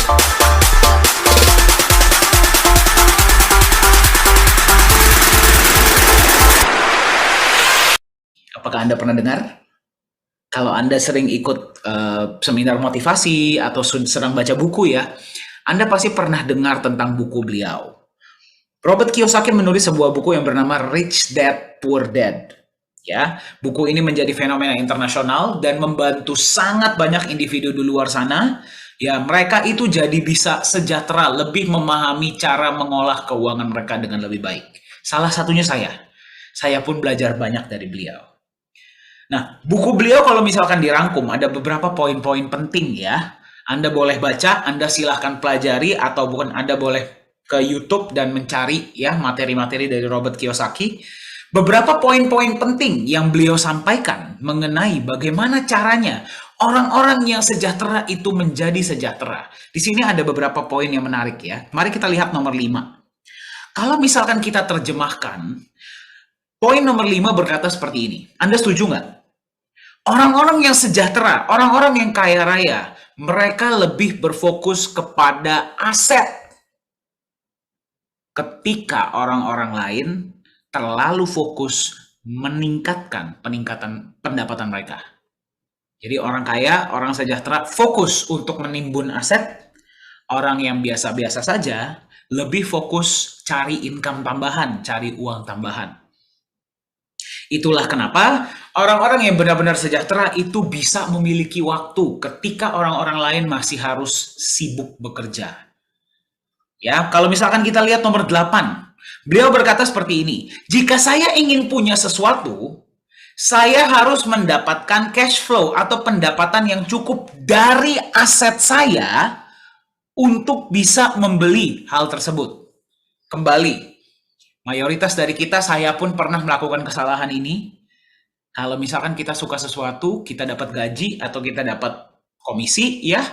Apakah Anda pernah dengar? Kalau Anda sering ikut seminar motivasi atau sedang baca buku ya, Anda pasti pernah dengar tentang buku beliau. Robert Kiyosaki menulis sebuah buku yang bernama Rich Dad Poor Dad. Ya, buku ini menjadi fenomena internasional dan membantu sangat banyak individu di luar sana. Ya, mereka itu jadi bisa sejahtera, lebih memahami cara mengolah keuangan mereka dengan lebih baik. Salah satunya saya. Saya pun belajar banyak dari beliau. Nah, buku beliau kalau misalkan dirangkum, ada beberapa poin-poin penting ya. Anda boleh baca, Anda silahkan pelajari, atau bukan Anda boleh ke YouTube dan mencari ya materi-materi dari Robert Kiyosaki. Beberapa poin-poin penting yang beliau sampaikan mengenai bagaimana caranya orang-orang yang sejahtera itu menjadi sejahtera. Di sini ada beberapa poin yang menarik ya. Mari kita lihat nomor 5. Kalau misalkan kita terjemahkan, poin nomor 5 berkata seperti ini. Anda setuju nggak? Orang-orang yang sejahtera, orang-orang yang kaya raya, mereka lebih berfokus kepada aset ketika orang-orang lain terlalu fokus meningkatkan pendapatan mereka. Jadi orang kaya, orang sejahtera fokus untuk menimbun aset, orang yang biasa-biasa saja lebih fokus cari income tambahan, cari uang tambahan. Itulah kenapa orang-orang yang benar-benar sejahtera itu bisa memiliki waktu ketika orang-orang lain masih harus sibuk bekerja. Ya, kalau misalkan kita lihat nomor 8, beliau berkata seperti ini, jika saya ingin punya sesuatu, saya harus mendapatkan cash flow atau pendapatan yang cukup dari aset saya untuk bisa membeli hal tersebut. Kembali, mayoritas dari kita, saya pun pernah melakukan kesalahan ini. Kalau misalkan kita suka sesuatu, kita dapat gaji atau kita dapat komisi, ya,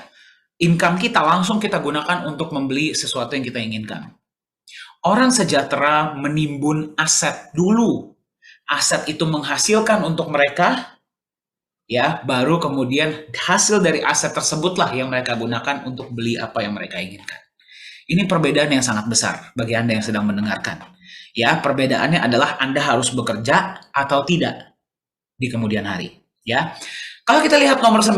income kita langsung kita gunakan untuk membeli sesuatu yang kita inginkan. Orang sejahtera menimbun aset dulu. Aset itu menghasilkan untuk mereka, ya, baru kemudian hasil dari aset tersebutlah yang mereka gunakan untuk beli apa yang mereka inginkan. Ini perbedaan yang sangat besar bagi Anda yang sedang mendengarkan. Ya, perbedaannya adalah Anda harus bekerja atau tidak di kemudian hari. Ya, kalau kita lihat nomor 9,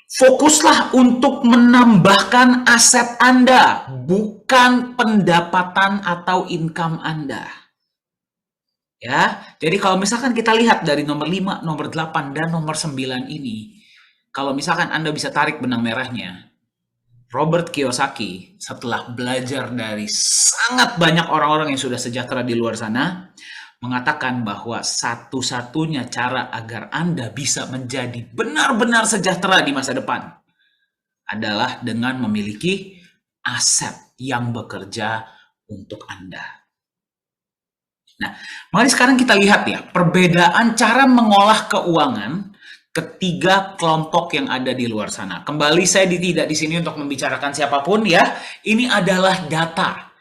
fokuslah untuk menambahkan aset Anda, bukan pendapatan atau income Anda. Ya, jadi kalau misalkan kita lihat dari nomor 5, nomor 8, dan nomor 9 ini, kalau misalkan Anda bisa tarik benang merahnya, Robert Kiyosaki setelah belajar dari sangat banyak orang-orang yang sudah sejahtera di luar sana, mengatakan bahwa satu-satunya cara agar Anda bisa menjadi benar-benar sejahtera di masa depan adalah dengan memiliki aset yang bekerja untuk Anda. Nah, mari sekarang kita lihat ya, perbedaan cara mengolah keuangan ketiga kelompok yang ada di luar sana. Kembali, saya tidak di sini untuk membicarakan siapapun ya. Ini adalah data.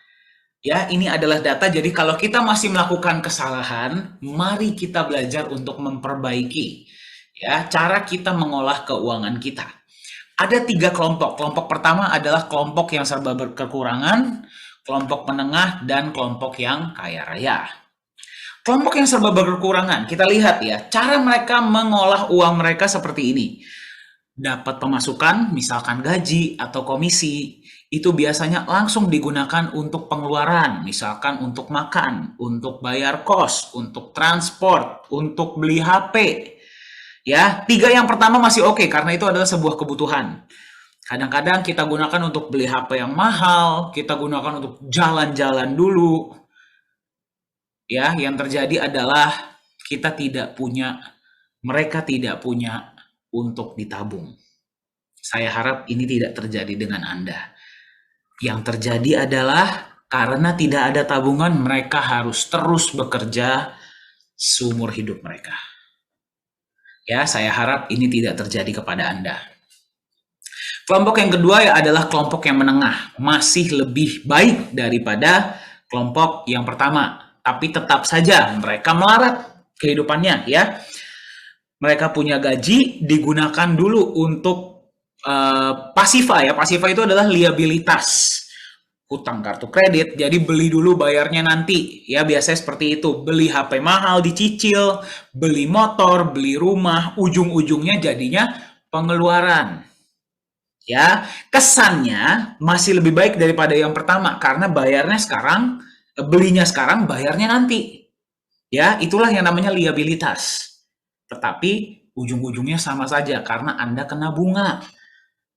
Ya, ini adalah data. Jadi kalau kita masih melakukan kesalahan, mari kita belajar untuk memperbaiki ya cara kita mengolah keuangan kita. Ada 3 kelompok. Kelompok pertama adalah kelompok yang serba berkekurangan, kelompok menengah, dan kelompok yang kaya raya. Kelompok yang serba berkekurangan, kita lihat ya, cara mereka mengolah uang mereka seperti ini. Dapat pemasukan, misalkan gaji atau komisi, itu biasanya langsung digunakan untuk pengeluaran, misalkan untuk makan, untuk bayar kos, untuk transport, untuk beli HP. Ya, 3 yang pertama masih oke, karena itu adalah sebuah kebutuhan. Kadang-kadang kita gunakan untuk beli HP yang mahal, kita gunakan untuk jalan-jalan dulu. Ya, yang terjadi adalah mereka tidak punya untuk ditabung. Saya harap ini tidak terjadi dengan Anda. Yang terjadi adalah karena tidak ada tabungan, mereka harus terus bekerja seumur hidup mereka. Ya, saya harap ini tidak terjadi kepada Anda. Kelompok yang kedua adalah kelompok yang menengah, masih lebih baik daripada kelompok yang pertama. Tapi tetap saja mereka melarat kehidupannya ya. Mereka punya gaji, digunakan dulu untuk Pasiva ya, pasiva itu adalah liabilitas. Hutang kartu kredit, jadi beli dulu bayarnya nanti. Ya biasanya seperti itu, beli HP mahal dicicil, beli motor, beli rumah, ujung-ujungnya jadinya pengeluaran. Ya, kesannya masih lebih baik daripada yang pertama karena bayarnya sekarang, belinya sekarang, bayarnya nanti. Ya, itulah yang namanya liabilitas. Tetapi ujung-ujungnya sama saja karena Anda kena bunga.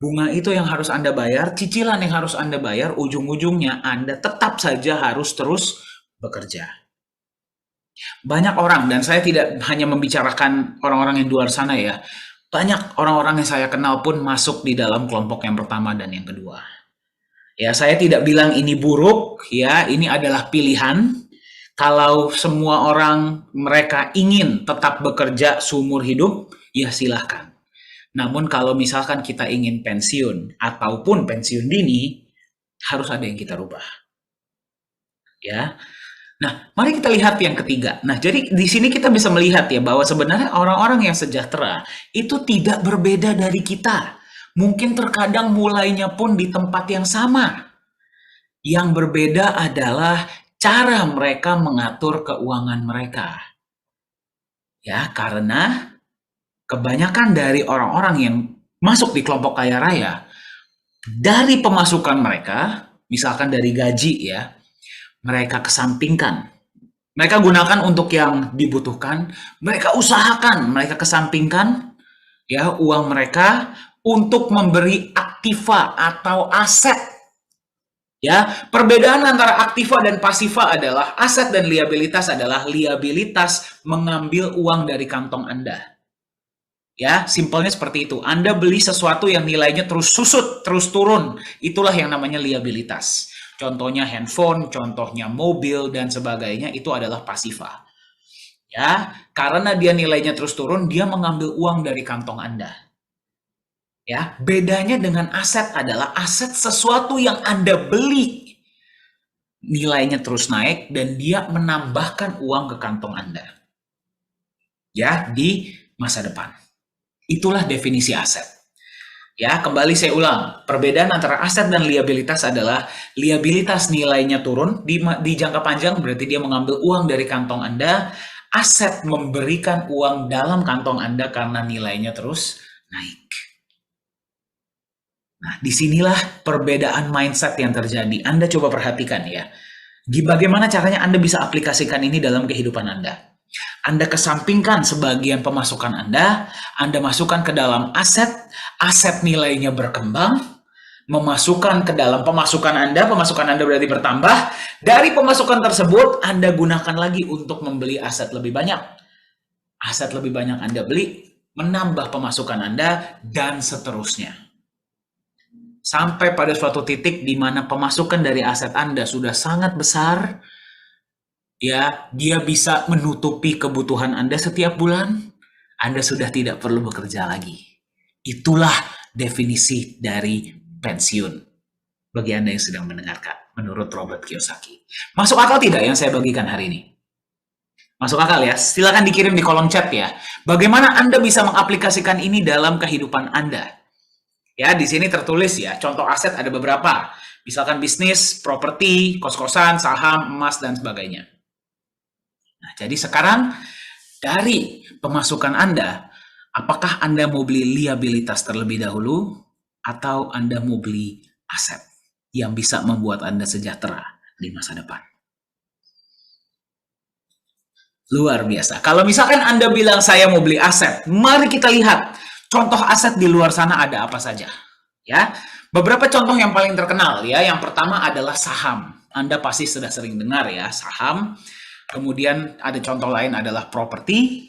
Bunga itu yang harus Anda bayar, cicilan yang harus Anda bayar, ujung-ujungnya Anda tetap saja harus terus bekerja. Banyak orang, dan saya tidak hanya membicarakan orang-orang yang di luar sana ya, banyak orang-orang yang saya kenal pun masuk di dalam kelompok yang pertama dan yang kedua. Ya, saya tidak bilang ini buruk, ya, ini adalah pilihan. Kalau semua orang mereka ingin tetap bekerja seumur hidup, ya silahkan. Namun kalau misalkan kita ingin pensiun ataupun pensiun dini, harus ada yang kita rubah. Ya. Nah, mari kita lihat yang ketiga. Nah, jadi di sini kita bisa melihat ya bahwa sebenarnya orang-orang yang sejahtera itu tidak berbeda dari kita. Mungkin terkadang mulainya pun di tempat yang sama. Yang berbeda adalah cara mereka mengatur keuangan mereka. Ya, karena kebanyakan dari orang-orang yang masuk di kelompok kaya raya, dari pemasukan mereka, misalkan dari gaji ya, mereka kesampingkan. Mereka gunakan untuk yang dibutuhkan, mereka usahakan, mereka kesampingkan ya uang mereka untuk memberi aktiva atau aset. Ya, perbedaan antara aktiva dan pasiva adalah aset dan liabilitas adalah liabilitas mengambil uang dari kantong Anda. Ya, simpelnya seperti itu. Anda beli sesuatu yang nilainya terus susut, terus turun. Itulah yang namanya liabilitas. Contohnya handphone, contohnya mobil, dan sebagainya, itu adalah pasiva. Ya, karena dia nilainya terus turun, dia mengambil uang dari kantong Anda. Ya, bedanya dengan aset adalah aset sesuatu yang Anda beli. Nilainya terus naik, dan dia menambahkan uang ke kantong Anda. Ya, di masa depan. Itulah definisi aset. Ya, kembali saya ulang. Perbedaan antara aset dan liabilitas adalah liabilitas nilainya turun di jangka panjang, berarti dia mengambil uang dari kantong Anda. Aset memberikan uang dalam kantong Anda karena nilainya terus naik. Nah, disinilah perbedaan mindset yang terjadi. Anda coba perhatikan ya. Bagaimana caranya Anda bisa aplikasikan ini dalam kehidupan Anda? Anda kesampingkan sebagian pemasukan Anda masukkan ke dalam aset, aset nilainya berkembang, memasukkan ke dalam pemasukan Anda berarti bertambah, dari pemasukan tersebut Anda gunakan lagi untuk membeli aset lebih banyak. Aset lebih banyak Anda beli, menambah pemasukan Anda, dan seterusnya. Sampai pada suatu titik di mana pemasukan dari aset Anda sudah sangat besar, ya, dia bisa menutupi kebutuhan Anda setiap bulan, Anda sudah tidak perlu bekerja lagi. Itulah definisi dari pensiun bagi Anda yang sedang mendengarkan, menurut Robert Kiyosaki. Masuk akal tidak yang saya bagikan hari ini? Masuk akal ya? Silakan dikirim di kolom chat ya. Bagaimana Anda bisa mengaplikasikan ini dalam kehidupan Anda? Ya, di sini tertulis ya, contoh aset ada beberapa. Misalkan bisnis, properti, kos-kosan, saham, emas, dan sebagainya. Nah, jadi sekarang dari pemasukan Anda, apakah Anda mau beli liabilitas terlebih dahulu atau Anda mau beli aset yang bisa membuat Anda sejahtera di masa depan? Luar biasa. Kalau misalkan Anda bilang saya mau beli aset, mari kita lihat contoh aset di luar sana ada apa saja. Ya, beberapa contoh yang paling terkenal ya. Yang pertama adalah saham. Anda pasti sudah sering dengar ya, saham. Kemudian ada contoh lain adalah properti,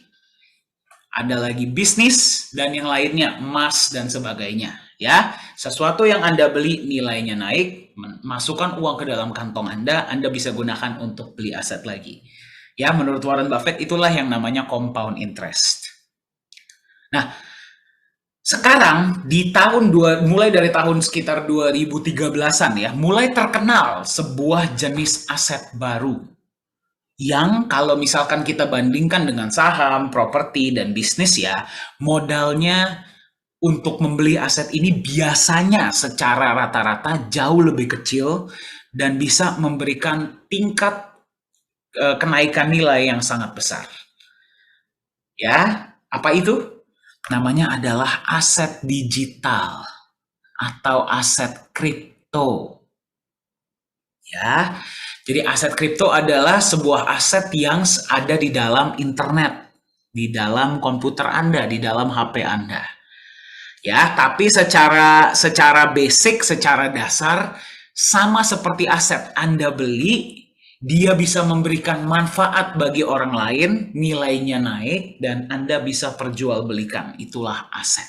ada lagi bisnis, dan yang lainnya emas dan sebagainya. Ya, sesuatu yang Anda beli nilainya naik, masukkan uang ke dalam kantong Anda bisa gunakan untuk beli aset lagi. Ya, menurut Warren Buffett itulah yang namanya compound interest. Nah, sekarang di mulai dari tahun sekitar 2013-an ya, mulai terkenal sebuah jenis aset baru yang kalau misalkan kita bandingkan dengan saham, properti, dan bisnis ya, modalnya untuk membeli aset ini biasanya secara rata-rata jauh lebih kecil dan bisa memberikan tingkat kenaikan nilai yang sangat besar. Ya, apa itu? Namanya adalah aset digital atau aset kripto. Ya, jadi aset kripto adalah sebuah aset yang ada di dalam internet, di dalam komputer Anda, di dalam HP Anda. Ya, tapi secara basic, secara dasar sama seperti aset Anda beli, dia bisa memberikan manfaat bagi orang lain, nilainya naik dan Anda bisa perjualbelikan. Itulah aset.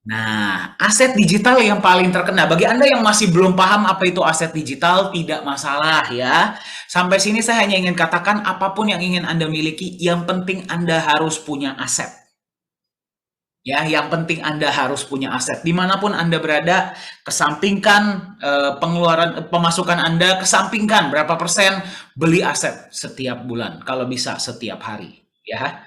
Nah, aset digital yang paling terkena bagi Anda yang masih belum paham apa itu aset digital, tidak masalah ya. Sampai sini saya hanya ingin katakan apapun yang ingin Anda miliki, yang penting Anda harus punya aset. Ya, yang penting Anda harus punya aset. Dimanapun Anda berada, kesampingkan pemasukan Anda, kesampingkan berapa persen beli aset setiap bulan, kalau bisa setiap hari. Ya,